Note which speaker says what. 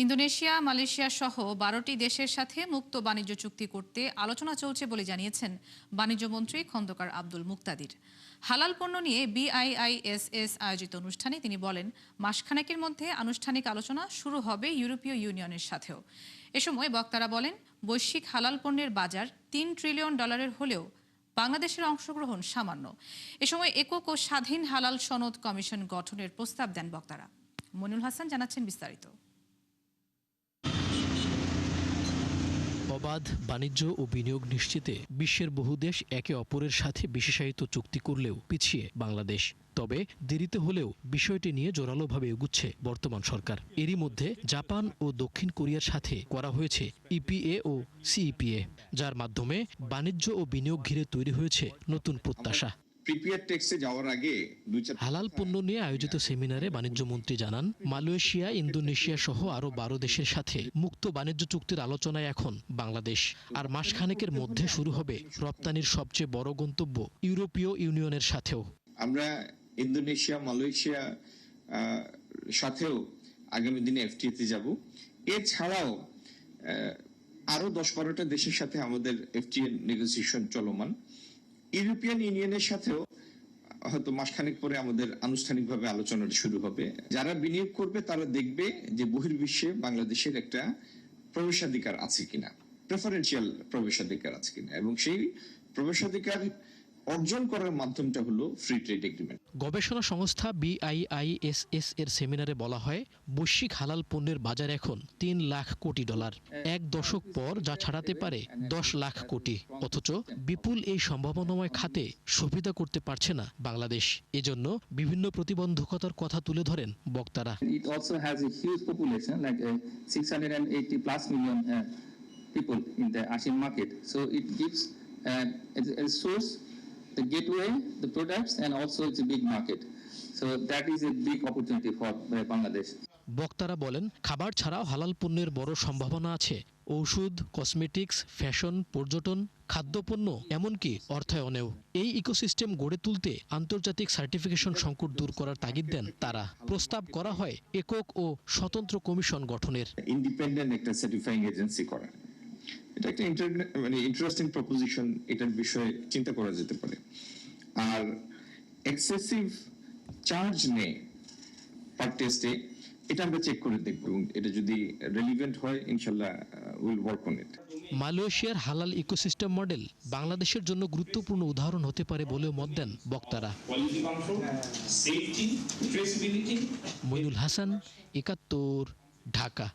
Speaker 1: Indonesia, Malaysia সহ ১২টি দেশের সাথে মুক্ত বাণিজ্য চুক্তি করতে আলোচনা চলছে বলে জানিয়েছেন বাণিজ্যমন্ত্রী খন্দকার আব্দুল মুকতাদির। হালাল পণ্য নিয়ে BIISS আয়োজিত অনুষ্ঠানে তিনি বলেন, মাসখানেকের মধ্যে আনুষ্ঠানিক আলোচনা শুরু হবে ইউরোপীয় ইউনিয়নের সাথেও। এ সময় বক্তারা বলেন, বৈশ্বিক হালাল পণ্যের বাজার $3 ট্রিলিয়ন হলেও বাংলাদেশের অংশগ্রহণ সামান্য। এ সময় একক ও স্বাধীন হালাল সনদ কমিশন গঠনের প্রস্তাব দেন বক্তারা। মনিরুল হাসান জানাচ্ছেন বিস্তারিত।
Speaker 2: অবাধ বাণিজ্য ও বিনিয়োগ নিশ্চিতে বিশ্বের বহু দেশ একে অপরের সাথে বিশেষায়িত চুক্তি করলেও পিছিয়ে বাংলাদেশ। তবে দেরিতে হলেও বিষয়টি নিয়ে জোরালোভাবে এগুচ্ছে বর্তমান সরকার। এরই মধ্যে জাপান ও দক্ষিণ কোরিয়ার সাথে করা হয়েছে EPA ও CEPA, যার মাধ্যমে বাণিজ্য ও বিনিয়োগ ঘিরে তৈরি হয়েছে নতুন প্রত্যাশা। হালাল পণ্য নিয়ে আয়োজিত সেমিনারে বাণিজ্যমন্ত্রী জানান, মালয়েশিয়া, ইন্দোনেশিয়া সহ আরও 12 দেশের সাথে মুক্ত বাণিজ্য চুক্তির আলোচনায় এখন বাংলাদেশ। আর মাসখানেকের মধ্যে শুরু হবে রপ্তানির সবচেয়ে বড় গন্তব্য ইউরোপীয় ইউনিয়নের সাথেও।
Speaker 3: আমরা ইন্দোনেশিয়া, মালয়েশিয়া সাথেও আগামী দিনে FTA তে যাব। এছাড়াও আরো 10-12টা দেশের সাথে আমাদের FTA নেগোসিয়েশন চলমান। ইউরোপিয়ান ইউনিয়নের সাথেও হয়তো মাসখানেক পরে আমাদের আনুষ্ঠানিকভাবে আলোচনাটা শুরু হবে। যারা বিনিয়োগ করবে তারা দেখবে যে বহির্বিশ্বে বাংলাদেশের একটা প্রবেশাধিকার আছে কিনা, প্রেফারেন্সিয়াল প্রবেশাধিকার আছে কিনা, এবং সেই প্রবেশাধিকার অর্জন করার মাধ্যমটা হলো ফ্রি ট্রেড এগ্রিমেন্ট।
Speaker 2: গবেষণা সংস্থা BIISS এর সেমিনারে বলা হয়, বৈশ্বিক হালাল পণ্যের বাজার এখন $3 লাখ কোটি। এক দশক পর যা ছাড়াতে পারে 10 লাখ কোটি। অথচ বিপুল এই সম্ভাবনাময় খাতে সুবিধা করতে পারছে না বাংলাদেশ। এজন্য বিভিন্ন প্রতিবন্ধকতার কথা তুলে ধরেন বক্তারা।
Speaker 4: It also has a huge population, like 680+ million people in the Asian market. So it gives a source, the gateway, the products, and also it's a big market. So that is a big opportunity for Bangladesh.
Speaker 2: বক্তারা বলেন, খাবার ছাড়াও হালাল পণ্যের বড় সম্ভাবনা আছে ঔষধ, কসমেটিক্স, ফ্যাশন, পর্যটন, খাদ্যপণ্য, এমনকি অর্থায়নেও। এই ইকোসিস্টেম গড়ে তুলতে আন্তর্জাতিক সার্টিফিকেশন সংকট দূর করার তাগিদ দেন তারা। প্রস্তাব করা হয় একক ও স্বতন্ত্র কমিশন গঠনের।
Speaker 3: ইন্ডিপেন্ডেন্ট একটা সার্টিফাইং এজেন্সি করা, এটা একটা ইন্টারেস্টিং প্রপোজিশন। এটার বিষয়ে চিন্তা করা যেতে পারে। আর এক্সেসিভ চার্জ নেই পার টেস্টে, এটা আমরা চেক করে দেখব, এবং এটা যদি রেলিভেন্ট হয় ইনশাআল্লাহ উইল ওয়ার্ক অন ইট।
Speaker 2: মালয়েশিয়ার হালাল ইকোসিস্টেম মডেল বাংলাদেশের জন্য গুরুত্বপূর্ণ উদাহরণ হতে পারে বলেও মত দেন বক্তারা। মনিরুল হাসান, ৭১, ঢাকা।